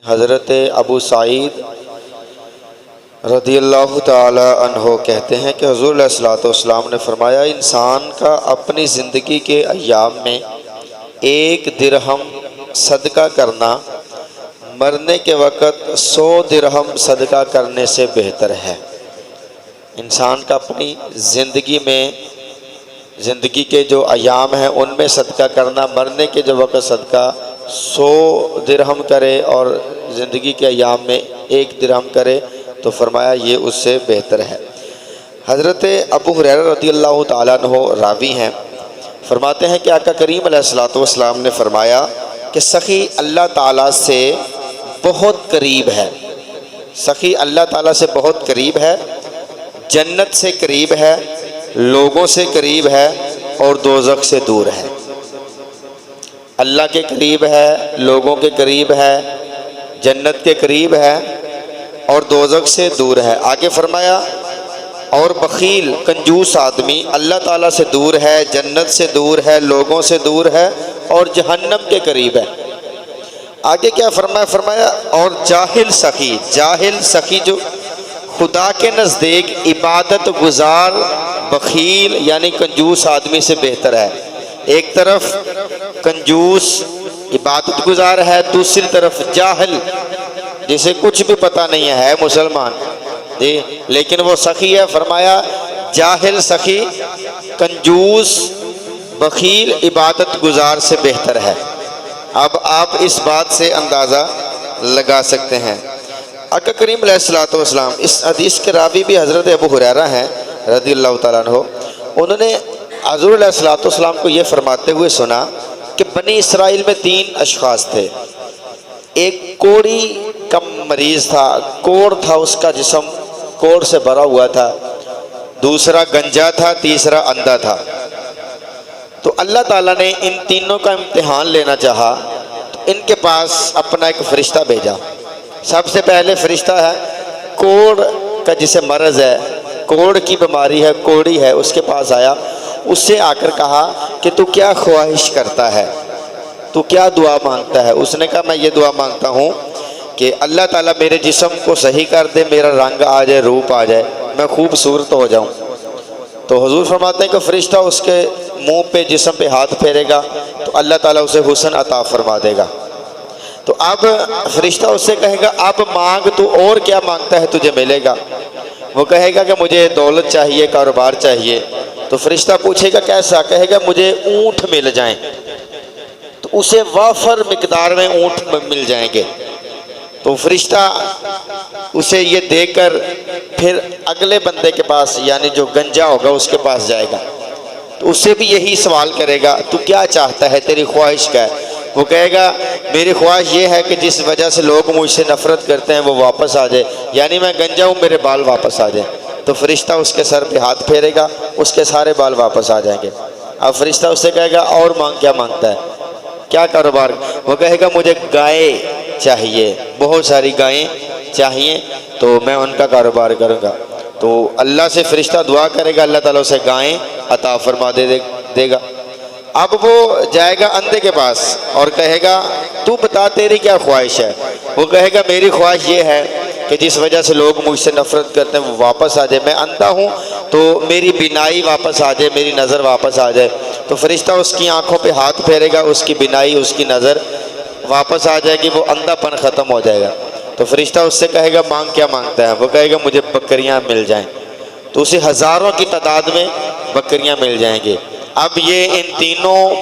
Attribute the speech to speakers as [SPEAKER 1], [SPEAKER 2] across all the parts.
[SPEAKER 1] حضرت ابو سعید رضی اللہ تعالی عنہ کہتے ہیں کہ حضور علیہ الصلوۃ والسلام نے فرمایا، انسان کا اپنی زندگی کے ایام میں 1 درہم صدقہ کرنا مرنے کے وقت 100 درہم صدقہ کرنے سے بہتر ہے۔ انسان کا اپنی زندگی کے جو ایام ہیں ان میں صدقہ کرنا، مرنے کے جو وقت صدقہ 100 درہم کرے اور زندگی کے ایام میں 1 درہم کرے تو فرمایا یہ اس سے بہتر ہے۔ حضرت ابو ہریرہ رضی اللہ تعالیٰ عنہ راوی ہیں، فرماتے ہیں کہ آقا کریم علیہ الصلوۃ والسلام نے فرمایا کہ سخی اللہ تعالیٰ سے بہت قریب ہے، سخی اللہ تعالیٰ سے بہت قریب ہے، جنت سے قریب ہے، لوگوں سے قریب ہے اور دوزخ سے دور ہے۔ اللہ کے قریب ہے، لوگوں کے قریب ہے، جنت کے قریب ہے اور دوزخ سے دور ہے۔ آگے فرمایا اور بخیل کنجوس آدمی اللہ تعالیٰ سے دور ہے، جنت سے دور ہے، لوگوں سے دور ہے اور جہنم کے قریب ہے۔ آگے کیا فرمایا اور جاہل سخی جو خدا کے نزدیک عبادت گزار بخیل یعنی کنجوس آدمی سے بہتر ہے۔ ایک طرف کنجوس عبادت گزار ہے، دوسری طرف جاہل جسے کچھ بھی پتہ نہیں ہے مسلمان جی لیکن وہ سخی ہے۔ فرمایا جاہل سخی کنجوس بخیل عبادت گزار سے بہتر ہے۔ اب آپ اس بات سے اندازہ لگا سکتے ہیں۔ آقا کریم علیہ الصلوۃ والسلام، اس حدیث کے راوی بھی حضرت ابو ہریرہ ہیں رضی اللہ تعالیٰ عنہ، انہوں نے حضور علیہ الصلوۃ والسلام کو یہ فرماتے ہوئے سنا کہ بنی اسرائیل میں 3 اشخاص تھے۔ ایک کوڑی کا مریض تھا، کوڑ تھا اس کا جسم کوڑ سے بھرا ہوا تھا، دوسرا گنجا تھا، تیسرا اندھا تھا۔ تو اللہ تعالیٰ نے ان تینوں کا امتحان لینا چاہا تو ان کے پاس اپنا ایک فرشتہ بھیجا۔ سب سے پہلے فرشتہ ہے کوڑ کا جسے مرض ہے، کوڑ کی بیماری ہے، کوڑی ہے، اس کے پاس آیا، اس سے آ کر کہا کہ تو کیا خواہش کرتا ہے، تو کیا دعا مانگتا ہے؟ اس نے کہا میں یہ دعا مانگتا ہوں کہ اللہ تعالیٰ میرے جسم کو صحیح کر دے، میرا رنگ آ جائے، روپ آ جائے، میں خوبصورت ہو جاؤں۔ تو حضور فرماتے ہیں کہ فرشتہ اس کے منہ پہ جسم پہ ہاتھ پھیرے گا تو اللہ تعالیٰ اسے حسن عطا فرما دے گا۔ تو اب فرشتہ اس سے کہے گا اب مانگ، تو اور کیا مانگتا ہے تجھے ملے گا۔ وہ کہے گا کہ مجھے دولت چاہیے، کاروبار چاہیے۔ تو فرشتہ پوچھے گا کیسا؟ کہے گا مجھے اونٹ مل جائیں، تو اسے وافر مقدار میں اونٹ مل جائیں گے۔ تو فرشتہ اسے یہ دے کر پھر اگلے بندے کے پاس یعنی جو گنجا ہوگا اس کے پاس جائے گا، تو اس سے بھی یہی سوال کرے گا تو کیا چاہتا ہے، تیری خواہش کیا ہے؟ وہ کہے گا میری خواہش یہ ہے کہ جس وجہ سے لوگ مجھ سے نفرت کرتے ہیں وہ واپس آ جائے، یعنی میں گنجا ہوں، میرے بال واپس آ جائیں۔ تو فرشتہ اس کے سر پہ ہاتھ پھیرے گا، اس کے سارے بال واپس آ جائیں گے۔ اب فرشتہ اس سے کہے گا اور کیا مانگتا ہے، کیا کاروبار؟ وہ کہے گا مجھے گائیں چاہیے، بہت ساری گائیں چاہیے تو میں ان کا کاروبار کروں گا۔ تو اللہ سے فرشتہ دعا کرے گا، اللہ تعالیٰ اسے گائیں عطا فرما دے گا۔ اب وہ جائے گا اندھے کے پاس اور کہے گا تو بتا تیری کیا خواہش ہے؟ وہ کہے گا میری خواہش یہ ہے کہ جس وجہ سے لوگ مجھ سے نفرت کرتے ہیں وہ واپس آ جائے، میں اندھا ہوں تو میری بینائی واپس آ جائے، میری نظر واپس آ جائے۔ تو فرشتہ اس کی آنکھوں پہ ہاتھ پھیرے گا، اس کی بینائی، اس کی نظر واپس آ جائے گی، وہ اندھا پن ختم ہو جائے گا۔ تو فرشتہ اس سے کہے گا کیا مانگتا ہے؟ وہ کہے گا مجھے بکریاں مل جائیں، تو اسے ہزاروں کی تعداد میں بکریاں مل جائیں گے۔ اب یہ ان تینوں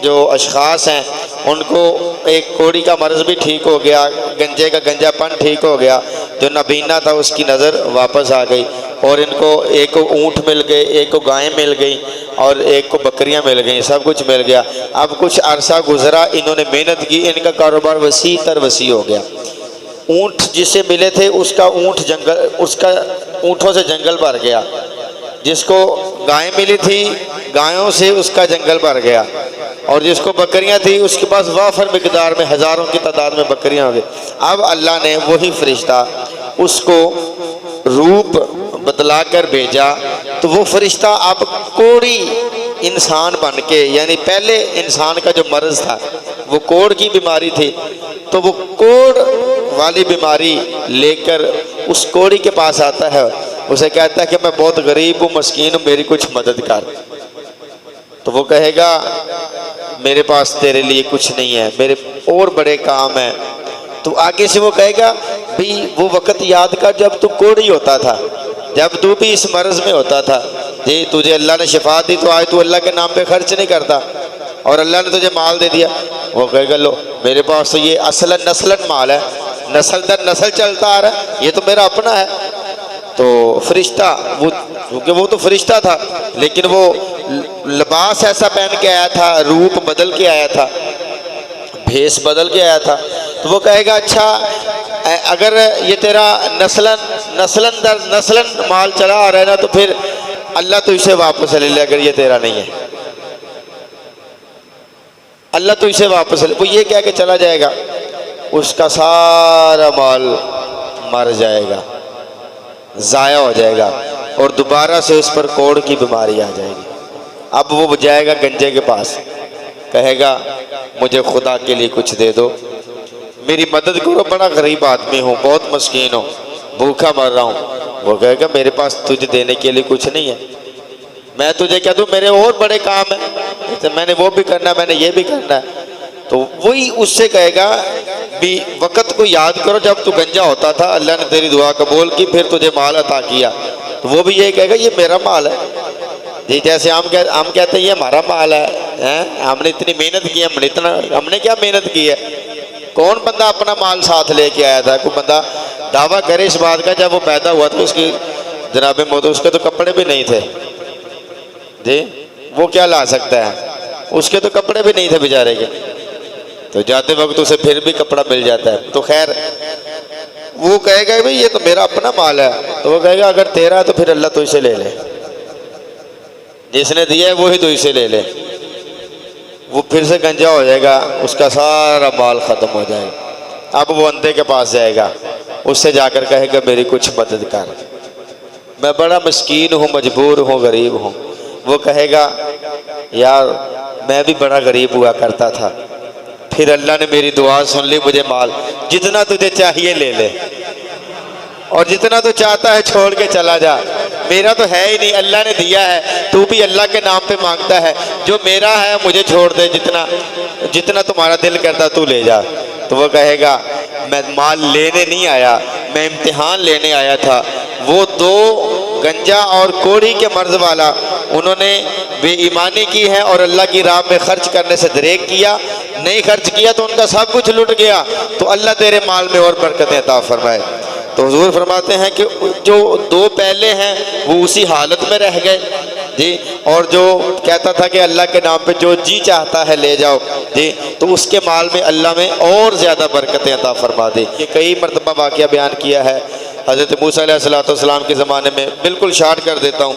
[SPEAKER 1] جو اشخاص ہیں ان کو ایک کوڑی کا مرض بھی ٹھیک ہو گیا، گنجے کا گنجا پن ٹھیک ہو گیا، جو نابینا تھا اس کی نظر واپس آ گئی، اور ان کو ایک کو اونٹ مل گئے، ایک کو گائیں مل گئی اور ایک کو بکریاں مل گئیں، سب کچھ مل گیا۔ اب کچھ عرصہ گزرا، انہوں نے محنت کی، ان کا کاروبار وسیع تر وسیع ہو گیا۔ اونٹ جسے ملے تھے اس کا اونٹوں سے جنگل بھر گیا، جس کو گائیں ملی تھی گایوں سے اس کا جنگل بھر گیا، اور جس کو بکریاں تھی اس کے پاس وافر مقدار میں ہزاروں کی تعداد میں بکریاں ہو گئی۔ اب اللہ نے وہی فرشتہ اس کو روپ بدلا کر بھیجا، تو وہ فرشتہ اب کوڑی انسان بن کے، یعنی پہلے انسان کا جو مرض تھا وہ کوڑ کی بیماری تھی، تو وہ کوڑ والی بیماری لے کر اس کوڑی کے پاس آتا ہے، اسے کہتا ہے کہ میں بہت غریب ہوں، مسکین ہوں، میری کچھ مدد کر۔ تو وہ کہے گا میرے پاس تیرے لیے کچھ نہیں ہے، میرے اور بڑے کام ہیں۔ تو آگے سے وہ کہے گا بھی وہ وقت یاد کر جب تو کوڑی ہوتا تھا، جب تو بھی اس مرض میں ہوتا تھا، جی تجھے اللہ نے شفا دی تو آج تو اللہ کے نام پہ خرچ نہیں کرتا، اور اللہ نے تجھے مال دے دیا۔ وہ کہے گا لو میرے پاس تو یہ اصلاً نسلاً مال ہے، نسل در نسل چلتا آ رہا ہے، یہ تو میرا اپنا ہے۔ تو فرشتہ وہ، کیونکہ وہ تو فرشتہ تھا لیکن وہ لباس ایسا پہن کے آیا تھا، روپ بدل کے آیا تھا، بھیس بدل کے آیا تھا، تو وہ کہے گا اچھا اگر یہ تیرا نسلاً در نسلاً مال چلا آ رہا ہے نا، تو پھر اللہ تو اسے واپس لے لے، اگر یہ تیرا نہیں ہے اللہ تو اسے واپس لے۔ وہ یہ کہہ کے چلا جائے گا، اس کا سارا مال مر جائے گا، ضائع ہو جائے گا، اور دوبارہ سے اس پر کوڑ کی بیماری آ جائے گی۔ اب وہ جائے گا گنجے کے پاس، کہے گا مجھے خدا کے لیے کچھ دے دو، میری مدد کرو، بڑا غریب آدمی ہوں، بہت مسکین ہوں، بھوکا مر رہا ہوں۔ وہ کہے گا میرے پاس تجھے دینے کے لیے کچھ نہیں ہے، میں تجھے کہہ دوں میرے اور بڑے کام ہیں، میں نے وہ بھی کرنا ہے، میں نے یہ بھی کرنا ہے۔ تو وہی اس سے کہے گا بھی وقت کو یاد کرو جب تو گنجا ہوتا تھا، اللہ نے تیری دعا قبول کی، پھر تجھے مال عطا کیا۔ تو وہ بھی یہ کہے گا یہ میرا مال ہے، جی جیسے ہم کہتے ہیں یہ ہمارا مال ہے، ہم نے اتنی محنت کی ہے، ہم نے کیا محنت کی ہے؟ کون بندہ اپنا مال ساتھ لے کے آیا تھا؟ کوئی بندہ دعویٰ کرے اس بات کا جب وہ پیدا ہوا تو اس کی جناب موت، اس کے تو کپڑے بھی نہیں تھے، جی وہ کیا لا سکتا ہے؟ اس کے تو کپڑے بھی نہیں تھے بیچارے کے، تو جاتے وقت اسے پھر بھی کپڑا مل جاتا ہے۔ تو خیر وہ کہے گا بھئی یہ تو میرا اپنا مال ہے، تو وہ کہے گا اگر تیرا ہے تو پھر اللہ تو اسے لے لے، جس نے دیا ہے وہی تو اسے لے لے۔ وہ پھر سے گنجا ہو جائے گا، اس کا سارا مال ختم ہو جائے گا۔ اب وہ اندھے کے پاس جائے گا، اس سے جا کر کہے گا میری کچھ مدد کر، میں بڑا مسکین ہوں، مجبور ہوں، غریب ہوں۔ وہ کہے گا یار میں بھی بڑا غریب ہوا کرتا تھا، پھر اللہ نے میری دعا سن لی، مجھے مال جتنا تجھے چاہیے لے لے، اور جتنا تو چاہتا ہے چھوڑ کے چلا جا، میرا تو ہے ہی نہیں، اللہ نے دیا ہے، تو بھی اللہ کے نام پہ مانگتا ہے، جو میرا ہے مجھے چھوڑ دے، جتنا تمہارا دل کرتا تو لے جا۔ تو وہ کہے گا میں مال لینے نہیں آیا، میں امتحان لینے آیا تھا۔ وہ دو گنجا اور کوڑی کے مرض والا، انہوں نے بے ایمانی کی ہے اور اللہ کی راہ میں خرچ کرنے سے دریغ کیا، نہیں خرچ کیا تو ان کا سب کچھ لٹ گیا۔ تو اللہ تیرے مال میں اور برکتیں عطا فرمائے۔ تو حضور فرماتے ہیں کہ جو دو پہلے ہیں وہ اسی حالت میں رہ گئے، جی، اور جو کہتا تھا کہ اللہ کے نام پہ جو جی چاہتا ہے لے جاؤ، جی، تو اس کے مال میں اللہ میں اور زیادہ برکتیں عطا فرما دی۔ یہ کئی مرتبہ واقعہ بیان کیا ہے حضرت موسیٰ علیہ السلام کے زمانے میں، بالکل شارٹ کر دیتا ہوں۔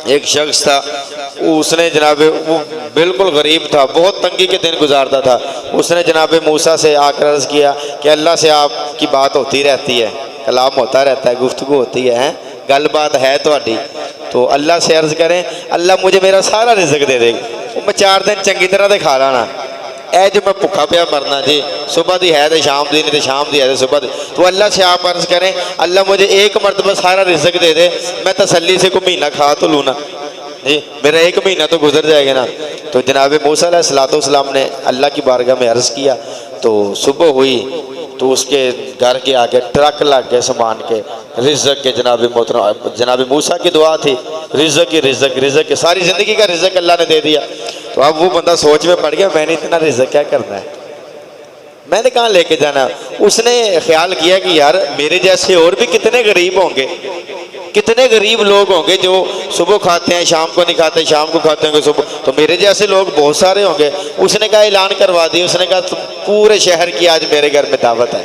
[SPEAKER 1] ایک شخص تھا، اس نے جناب وہ بالکل غریب تھا، بہت تنگی کے دن گزارتا تھا، اس نے جناب موسیٰ سے آ کر عرض کیا کہ اللہ سے آپ کی بات ہوتی رہتی ہے، کلام ہوتا رہتا ہے، گفتگو ہوتی ہے، گل بات ہے تہاڈی، تو اللہ سے عرض کریں اللہ مجھے میرا سارا رزق دے دے گا، میں 4 دن چنگی طرح دے کھا لانا، اے جو میں بھوکا پیا مرنا، جی صبح دی ہے تو شام دی، نہیں تو شام دی ہے تو صبح دی۔ تو اللہ سے آپ عرض کریں اللہ مجھے ایک مرتبہ سارا رزق دے دے، میں تسلی سے کوئی مہینہ کھا تو لوں نا، جی میرا 1 مہینہ تو گزر جائے گا نا۔ تو جناب موسیٰ علیہ السلام نے اللہ کی بارگاہ میں عرض کیا، تو صبح ہوئی تو اس کے گھر کے آگے ٹرک لگ گئے سامان کے، رزق کے، جناب موسیٰ کی دعا تھی، رزق کی ساری زندگی کا رزق اللہ نے دے دیا۔ تو اب وہ بندہ سوچ میں پڑ گیا میں نے اتنا رزق کیا کرنا ہے، میں نے کہاں لے کے جانا۔ اس نے خیال کیا کہ یار میرے جیسے اور بھی کتنے غریب ہوں گے، کتنے غریب لوگ ہوں گے جو صبح کھاتے ہیں شام کو نہیں کھاتے، شام کو کھاتے ہیں صبح، تو میرے جیسے لوگ بہت سارے ہوں گے۔ اس نے کہا اعلان کروا دی، اس نے کہا پورے شہر کی آج میرے گھر میں دعوت ہے۔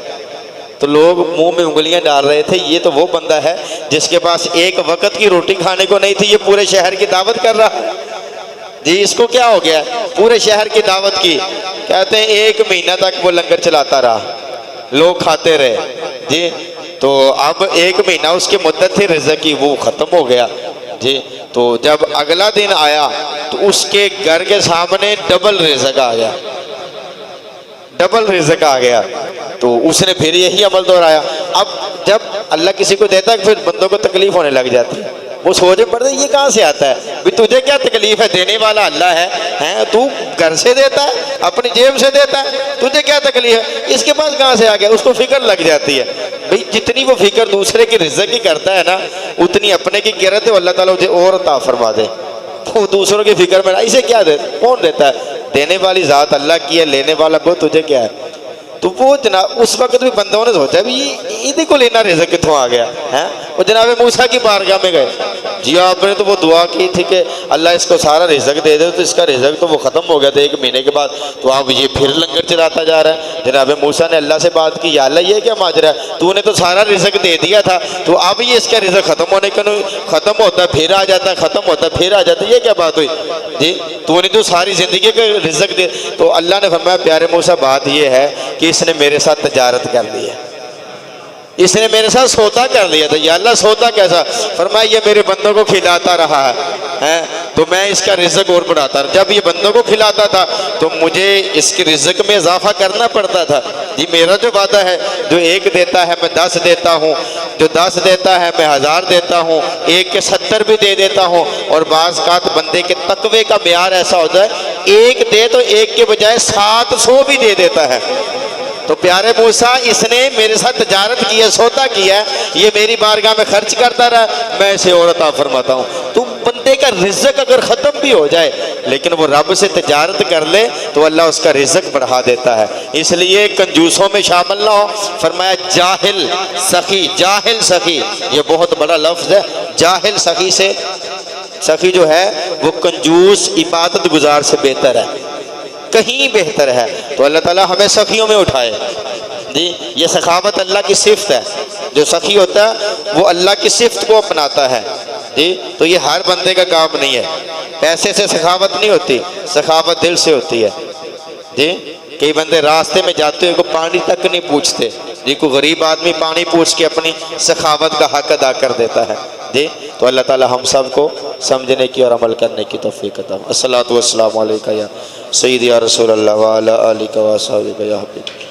[SPEAKER 1] تو لوگ منہ میں انگلیاں ڈال رہے تھے، یہ تو وہ بندہ ہے جس کے پاس ایک وقت کی روٹی کھانے کو نہیں تھی، یہ پورے شہر کی دعوت کر رہا ہے، جی اس کو کیا ہو گیا، پورے شہر کی دعوت کی۔ کہتے ہیں 1 مہینہ تک وہ لنگر چلاتا رہا، لوگ کھاتے رہے، جی تو اب 1 مہینہ اس کی مدت تھی رزق کی، وہ ختم ہو گیا۔ جی تو جب اگلا دن آیا تو اس کے گھر کے سامنے ڈبل رزق آ گیا، ڈبل رزق آ گیا، تو اس نے پھر یہی عمل دہرایا۔ اب جب اللہ کسی کو دیتا ہے پھر بندوں کو تکلیف ہونے لگ جاتی ہے، وہ سوچے پڑتے یہ کہاں سے آتا ہے بھی، تجھے کیا تکلیف ہے، دینے والا اللہ ہے، تو گھر سے دیتا ہے، اپنی جیب سے دیتا ہے، تجھے کیا تکلیف ہے، اس کے پاس کہاں سے آ گیا، اس کو فکر لگ جاتی ہے۔ بھئی جتنی وہ فکر دوسرے کی رزق کی کرتا ہے نا، اتنی اپنے کی کرت ہے، اللہ تعالیٰ مجھے اور عطا فرما دے۔ وہ دوسروں کی فکر میں اسے کیا دے، کون دیتا ہے، دینے والی ذات اللہ کی ہے، لینے والا کو تجھے کیا ہے۔ تو وہ جناب اس وقت بھی بندوں نے سوچا بھی یہ کو لینا رزق کتوں آ گیا ہے۔ وہ جناب موسیٰ کی بارگاہ میں گئے، جی آپ نے تو وہ دعا کی تھی کہ اللہ اس کو سارا رزق دے دے، تو اس کا رزق تو وہ ختم ہو گیا تھا 1 مہینے کے بعد، تو اب یہ پھر لنگر چلاتا جا رہا ہے۔ جناب موسیٰ نے اللہ سے بات کی، یا اللہ یہ کیا ماجرا ہے، تو نے تو سارا رزق دے دیا تھا، تو اب یہ اس کا رزق ختم ہونے کا ختم ہوتا ہے پھر آ جاتا ہے، ختم ہوتا ہے پھر آ جاتا ہے، یہ کیا بات ہوئی جی، تو نے تو ساری زندگی کا رزق دے۔ تو اللہ نے فرمایا پیارے موسیٰ بات یہ ہے کہ اس نے میرے ساتھ تجارت کر لی ہے، اس نے میرے ساتھ سودا کر لیا تھا۔ یا اللہ سودا کیسا؟ فرمایا یہ میرے بندوں کو کھلاتا رہا ہے تو میں اس کا رزق اور بڑھاتا رہا، جب یہ بندوں کو کھلاتا تھا تو مجھے اس کے رزق میں اضافہ کرنا پڑتا تھا۔ جی میرا جو وعدہ ہے، جو 1 دیتا ہے میں 10 دیتا ہوں، جو 10 دیتا ہے میں 1000 دیتا ہوں، 1 کے 70 بھی دے دیتا ہوں، اور بعض اوقات بندے کے تقوی کا معیار ایسا ہوتا ہے 1 دے تو 1 کے بجائے 700 بھی دے دیتا ہے۔ تو پیارے موسیٰ اس نے میرے ساتھ تجارت کی ہے، سودا کیا ہے، یہ میری بارگاہ میں خرچ کرتا رہا، میں اسے اور عطا فرماتا ہوں۔ تو بندے کا رزق اگر ختم بھی ہو جائے لیکن وہ رب سے تجارت کر لے تو اللہ اس کا رزق بڑھا دیتا ہے۔ اس لیے کنجوسوں میں شامل نہ ہو۔ فرمایا جاہل سخی، جاہل سخی یہ بہت بڑا لفظ ہے۔ جاہل سخی سے، سخی جو ہے وہ کنجوس عبادت گزار سے بہتر ہے، کہیں بہتر ہے۔ تو اللہ تعالیٰ ہمیں سخیوں میں اٹھائے جی، یہ سخاوت اللہ کی صفت ہے۔ جو سخی ہوتا ہے وہ اللہ کی صفت کو اپناتا ہے جی، تو یہ ہر بندے کا کام نہیں ہے، پیسے سے سخاوت نہیں ہوتی، سخاوت دل سے ہوتی ہے جی۔ کئی بندے راستے میں جاتے ہوئے کو پانی تک نہیں پوچھتے جی، کوئی غریب آدمی پانی پوچھ کے اپنی سخاوت کا حق ادا کر دیتا ہے جی۔ تو اللہ تعالیٰ ہم سب کو سمجھنے کی اور عمل کرنے کی توفیق عطا فرمائے۔ الصلاۃ والسلام علیکہ یا سیدی یا رسول اللہ وعلی آلہ و صحبہ یا حبیب۔